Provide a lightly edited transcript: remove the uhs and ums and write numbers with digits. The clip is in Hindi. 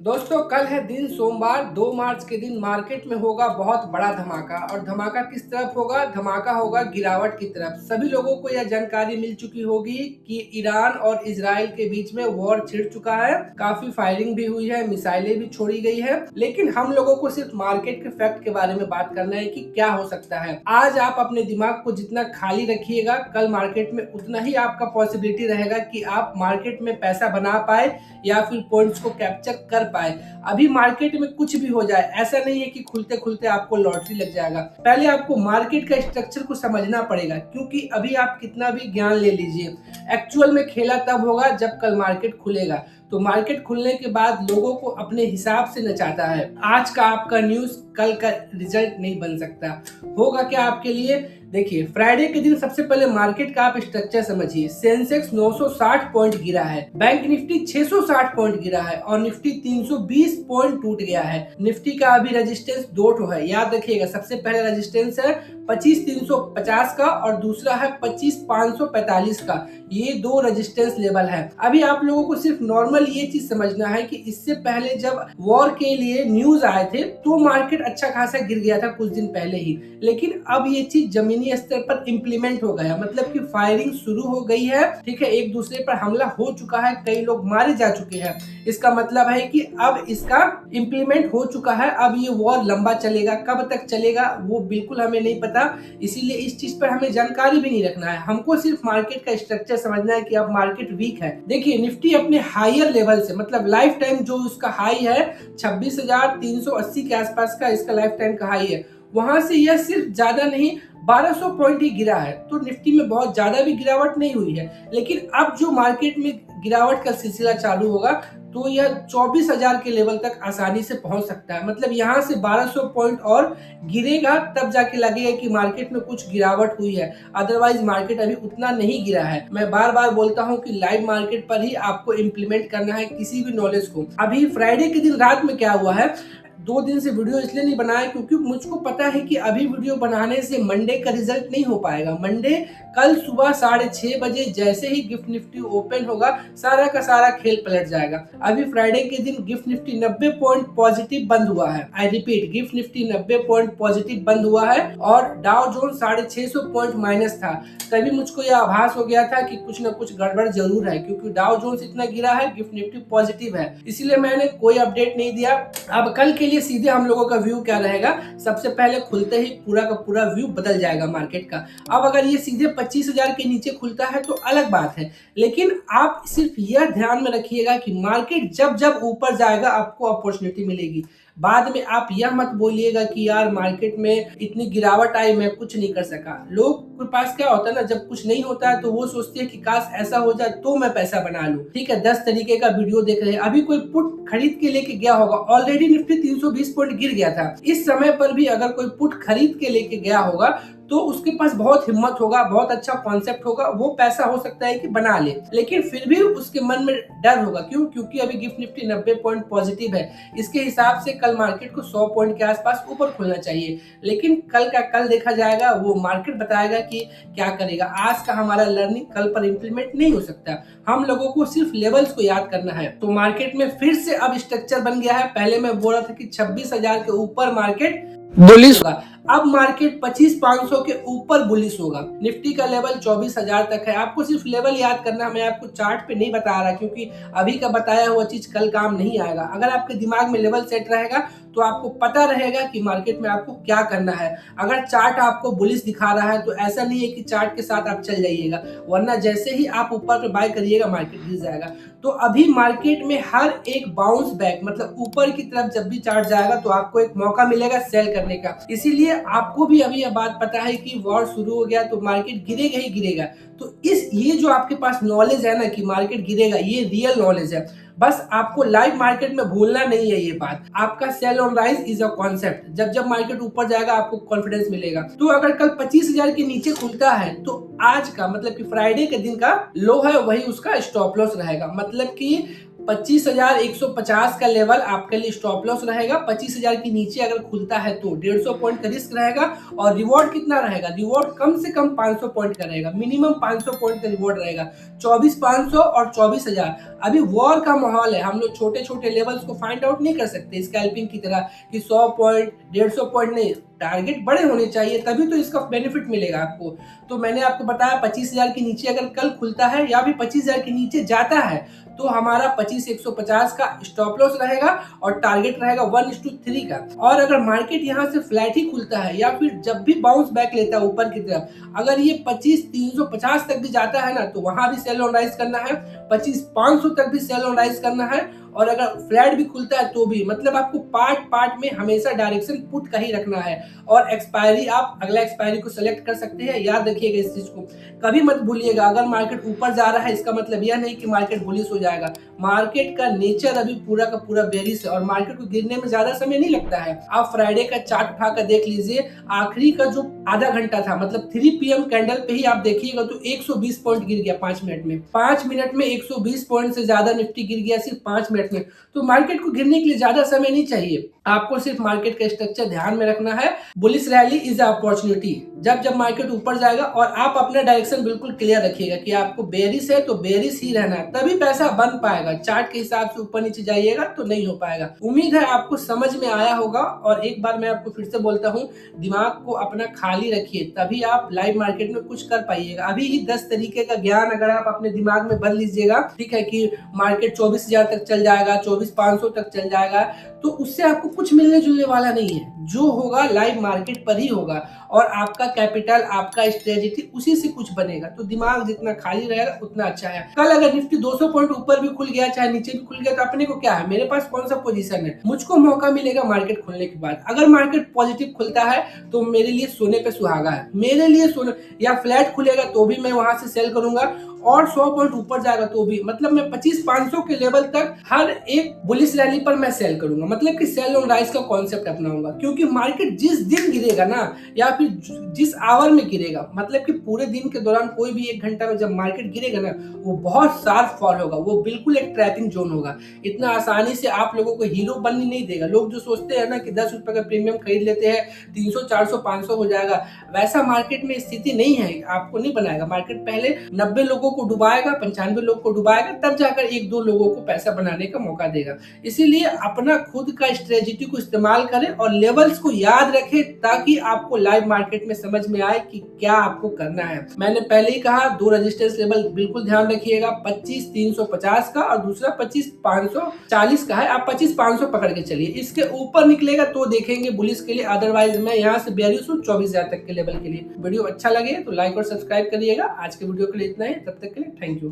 दोस्तों कल है दिन सोमवार 2 मार्च के दिन मार्केट में होगा बहुत बड़ा धमाका। और धमाका किस तरफ होगा? धमाका होगा गिरावट की तरफ। सभी लोगों को यह जानकारी मिल चुकी होगी कि ईरान और इजराइल के बीच में वॉर छिड़ चुका है। काफी फायरिंग भी हुई है, मिसाइलें भी छोड़ी गई है। लेकिन हम लोगों को सिर्फ मार्केट के फैक्ट के बारे में बात करना है कि क्या हो सकता है। आज आप अपने दिमाग को जितना खाली रखिएगा, कल मार्केट में उतना ही आपका पॉसिबिलिटी रहेगा कि आप मार्केट में पैसा बना पाए या फिर पॉइंट्स को कैप्चर कर पाए। अभी मार्केट में कुछ भी हो जाए, ऐसा नहीं है कि खुलते खुलते आपको लॉटरी लग जाएगा। पहले आपको मार्केट का स्ट्रक्चर को समझना पड़ेगा, क्योंकि अभी आप कितना भी ज्ञान ले लीजिए, एक्चुअल में खेला तब होगा जब कल मार्केट खुलेगा। तो मार्केट खुलने के बाद लोगों को अपने हिसाब से नचाता है। आज का आपका न्यूज कल का रिजल्ट नहीं बन सकता। होगा क्या आपके लिए? देखिए, फ्राइडे के दिन सबसे पहले मार्केट का आप स्ट्रक्चर समझिए। सेंसेक्स 960 पॉइंट गिरा है, बैंक निफ्टी 660 पॉइंट गिरा है और निफ्टी 320 पॉइंट टूट गया है। निफ्टी का अभी रेजिस्टेंस दो ठो है, याद रखिएगा। सबसे पहले रेजिस्टेंस है 25,350 का और दूसरा है 25,545 का। ये दो रेजिस्टेंस लेवल है। अभी आप लोगों को सिर्फ नॉर्मल ये चीज समझना है कि इससे पहले जब वॉर के लिए न्यूज आए थे तो मार्केट अच्छा खासा गिर गया था कुछ दिन पहले ही, लेकिन अब ये चीज जमीनी स्तर पर इम्प्लीमेंट हो गया, मतलब कि फायरिंग शुरू हो गई है। ठीक है, एक दूसरे पर हमला हो चुका है, कई लोग मारे जा चुके हैं। इसका मतलब है कि अब इसका इम्प्लीमेंट हो चुका है। अब ये वॉर लंबा चलेगा, कब तक चलेगा वो बिल्कुल हमें नहीं पता। इसीलिए इस चीज पर हमें जानकारी भी नहीं रखना है। हमको सिर्फ मार्केट का स्ट्रक्चर समझना है कि अब मार्केट वीक है। देखिए, निफ्टी अपने हायर लेवल से, मतलब लाइफ टाइम जो उसका हाई है 26,380 के आसपास का इसका लाइफ टाइम का हाई है, वहां से यह सिर्फ ज्यादा नहीं 1200 पॉइंट ही गिरा है। तो निफ्टी में बहुत ज्यादा भी गिरावट नहीं हुई है। लेकिन अब जो मार्केट में गिरावट का सिलसिला चालू होगा तो यह 24,000 के लेवल तक आसानी से पहुंच सकता है। मतलब यहाँ से 1200 पॉइंट और गिरेगा तब जाके लगेगा कि मार्केट में कुछ गिरावट हुई है, अदरवाइज मार्केट अभी उतना नहीं गिरा है। मैं बार बार बोलता हूँ कि लाइव मार्केट पर ही आपको इम्प्लीमेंट करना है किसी भी नॉलेज को। अभी फ्राइडे के दिन रात में क्या हुआ है, 2 दिन से वीडियो इसलिए नहीं बनाया क्योंकि मुझको पता है कि अभी वीडियो बनाने से मंडे का रिजल्ट नहीं हो पाएगा। मंडे कल सुबह 6:30 बजे जैसे ही गिफ्ट निफ्टी ओपन होगा, सारा का सारा खेल पलट जाएगा। अभी फ्राइडे के दिन गिफ्ट निफ्टी 90 पॉइंट पॉजिटिव बंद हुआ है। I repeat, gift Nifty 90 point positive बंद हुआ है और डाउ जोन 650 पॉइंट माइनस था। तभी मुझको यह आभास हो गया था कि कुछ न कुछ गड़बड़ जरूर है, क्योंकि डाउ जोन्स इतना गिरा है, गिफ्ट निफ्टी पॉजिटिव है। इसीलिए मैंने कोई अपडेट नहीं दिया। अब कल के लिए सीधे हम लोगों का व्यू क्या रहेगा, सबसे पहले खुलते ही पूरा का पूरा व्यू बदल जाएगा मार्केट का। अब अगर ये सीधे 25,000 के नीचे खुलता है तो अलग बात है, लेकिन आप सिर्फ यह ध्यान में रखिएगा कि मार्केट जब जब ऊपर जाएगा आपको अपॉर्चुनिटी मिलेगी। बाद में आप यह मत बोलिएगा कि यार मार्केट में इतनी गिरावट आई, मैं कुछ नहीं कर सका। लोग के पास क्या होता है ना, जब कुछ नहीं होता है तो वो सोचते हैं कि काश ऐसा हो जाए तो मैं पैसा बना लूं। ठीक है, 10 तरीके का वीडियो देख रहे हैं। अभी कोई पुट खरीद के लेके गया होगा, ऑलरेडी निफ्टी 320 पॉइंट गिर गया था। इस समय पर भी अगर कोई पुट खरीद के लेके गया होगा तो उसके पास बहुत हिम्मत होगा, बहुत अच्छा कॉन्सेप्ट होगा, वो पैसा हो सकता है कि बना ले, लेकिन फिर भी उसके मन में डर होगा। क्यों? क्योंकि अभी गिफ्ट निफ्टी 90 पॉइंट पॉजिटिव है। इसके हिसाब से कल मार्केट को 100 पॉइंट के आसपास ऊपर खुलना चाहिए, लेकिन कल का कल देखा जाएगा, वो मार्केट बताएगा कि क्या करेगा। आज का हमारा लर्निंग कल पर इम्प्लीमेंट नहीं हो सकता। हम लोगों को सिर्फ लेवल्स को याद करना है। तो मार्केट में फिर से अब स्ट्रक्चर बन गया है। पहले मैं बोल रहा था कि 26,000 के ऊपर मार्केट बुलिश होगा, अब मार्केट 25,500 के ऊपर बुलिश होगा। निफ्टी का लेवल 24,000 तक है। आपको सिर्फ लेवल याद करना, मैं आपको चार्ट पे नहीं बता रहा क्योंकि अभी का बताया हुआ चीज कल काम नहीं आएगा। अगर आपके दिमाग में लेवल सेट रहेगा तो आपको पता रहेगा कि मार्केट में आपको क्या करना है। अगर चार्ट आपको बुलिश दिखा रहा है तो ऐसा नहीं है कि चार्ट के साथ आप चल जाइएगा, वरना जैसे ही आप ऊपर पे बाय करिएगा मार्केट गिर जाएगा। तो अभी मार्केट में हर एक बाउंस बैक, मतलब ऊपर की तरफ जब भी चार्ट जाएगा तो आपको एक मौका मिलेगा सेल करने का। इसीलिए आपको भी अभी यह बात पता है कि वॉर शुरू हो गया तो मार्केट गिरेगा ही गिरेगा। तो ये जो आपके पास नॉलेज है ना कि मार्केट गिरेगा, ये रियल नॉलेज है। बस आपको लाइव मार्केट में भूलना नहीं है ये बात। आपका sell on rise is a concept. जब जब मार्केट ऊपर जाएगा आपको कॉन्फिडेंस मिलेगा। तो अगर कल 25,000 के नीचे खुलता है तो आज का, मतलब कि फ्राइडे के दिन का लो है, वही उसका स्टॉप लॉस रहेगा। मतलब कि 25,150 का लेवल आपके लिए स्टॉप लॉस रहेगा। 25,000 के नीचे अगर खुलता है तो 150 पॉइंट का रिस्क रहेगा। और रिवॉर्ड कितना रहेगा? रिवॉर्ड कम से कम 500 पॉइंट का रहेगा, मिनिमम 500 पॉइंट का रिवॉर्ड रहेगा। 24,500 और 24,000। अभी वॉर का माहौल है, हम लोग छोटे छोटे लेवल्स को फाइंड आउट नहीं कर सकते स्कैल्पिंग की तरह कि 100 पॉइंट 150 पॉइंट नहीं, टारगेट बड़े होने चाहिए, तभी तो इसका बेनिफिट मिलेगा आपको। तो मैंने आपको बताया 25,000 के नीचे अगर कल खुलता है या फिर 25,000 के नीचे जाता है तो हमारा 25,150 का स्टॉप लॉस रहेगा और टारगेट रहेगा 1:3 का। और अगर मार्केट यहाँ से फ्लैट ही खुलता है या फिर जब भी बाउंस बैक लेता है ऊपर की तरफ, अगर ये 25,350 तक भी जाता है ना तो वहां भी सेल ऑन राइज करना है, 25,500 तक भी सेल ऑन राइज करना है। और अगर फ्लैट भी खुलता है तो भी, मतलब आपको पार्ट पार्ट में हमेशा डायरेक्शन पुट का ही रखना है। और एक्सपायरी आप अगला एक्सपायरी को सिलेक्ट कर सकते हैं, याद रखिएगा इस चीज को, कभी मत भूलिएगा। अगर मार्केट ऊपर जा रहा है इसका मतलब यह नहीं कि मार्केट बुलिश हो जाएगा। मार्केट का नेचर अभी पूरा का पूरा बेरिश है और मार्केट को गिरने में ज्यादा समय नहीं लगता है। आप फ्राइडे का चार्ट उठाकर देख लीजिए, आखिरी का जो आधा घंटा था, मतलब 3 PM कैंडल पे ही आप देखिएगा तो 120 पॉइंट गिर गया 5 मिनट में। 5 मिनट में 120 पॉइंट से ज्यादा निफ्टी गिर गया सिर्फ 5 मिनट में। तो मार्केट को गिरने के लिए ज्यादा समय नहीं चाहिए, आपको सिर्फ मार्केट का स्ट्रक्चर ध्यान में रखना है। Bullish rally is opportunity. जब मार्केट ऊपर जाएगा और आप अपना डायरेक्शन बिल्कुल क्लियर रखिएगा कि आपको बेरिश है तो बेरिश ही रहना है, तभी पैसा बन पाएगा। चार्ट के हिसाब से ऊपर नीचे जाइएगा तो नहीं हो पाएगा। उम्मीद है आपको समझ में आया होगा। और एक बार मैं आपको फिर से बोलता हूँ, दिमाग को अपना खाली रखिए, तभी आप लाइव मार्केट में कुछ कर पाइएगा। अभी ही 10 तरीके का ज्ञान अगर आप अपने दिमाग में भर लीजिएगा, ठीक है, कि मार्केट 24,000 तक चल जाएगा, 24,500 तक चल जाएगा, तो उससे आपको कुछ मिलने जुलने वाला नहीं है। जो होगा लाइव मार्केट पर ही होगा और आपका कैपिटल, आपका स्ट्रेटेजी उसी से कुछ बनेगा। तो दिमाग जितना खाली रहेगा उतना अच्छा है। कल अगर निफ्टी 200 पॉइंट ऊपर भी खुल गया चाहे नीचे भी खुल गया तो अपने को क्या है, मेरे पास कौन सा पोजीशन है, मुझको मौका मिलेगा मार्केट खुलने के बाद। अगर मार्केट पॉजिटिव खुलता है तो मेरे लिए सोने पे सुहागा है, मेरे लिए सोने, या फ्लैट खुलेगा तो भी मैं वहां से सेल करूंगा, और 100 पॉइंट ऊपर जाएगा तो भी, मतलब मैं 25,500 के लेवल तक हर एक बुलिश रैली पर मैं सेल करूंगा, मतलब कि सेल ऑन राइज का कॉन्सेप्ट अपनाऊंगा। क्योंकि मार्केट जिस दिन गिरेगा ना, या फिर जिस आवर में गिरेगा, मतलब कि पूरे दिन के दौरान कोई भी 1 घंटा में जब मार्केट गिरेगा ना, वो बहुत शार्प फॉल होगा, वो बिल्कुल एक ट्रैपिंग जोन होगा। इतना आसानी से आप लोगों को हीरो बनने नहीं देगा। लोग जो सोचते हैं ना कि 10 रुपए का प्रीमियम खरीद लेते हैं 300 400 500 हो जाएगा, वैसा मार्केट में स्थिति नहीं है, आपको नहीं बनाएगा। मार्केट पहले 90 लोगों को डुबाएगा, 95 लोग को डुबाएगा, तब जाकर 1-2 लोगों को पैसा बनाने का मौका देगा। इसीलिए अपना खुद का स्ट्रेटेजी को इस्तेमाल करें और लेवल्स को याद रखें, ताकि आपको लाइव मार्केट में समझ में आए कि क्या आपको करना है। मैंने पहले ही कहा, 2 रेजिस्टेंस लेवल बिल्कुल ध्यान रखिएगा, 25,350 का और दूसरा 25,540 का है। आप 25,500 पकड़ के चलिए, इसके ऊपर निकलेगा तो देखेंगे बुलिश के लिए, अदरवाइज मैं यहाँ से बेरिश हूँ 24,000 तक के लेवल के लिए। वीडियो अच्छा लगे तो लाइक और सब्सक्राइब करिएगा। आज के वीडियो के लिए इतना ही, तब तक के लिए थैंक यू।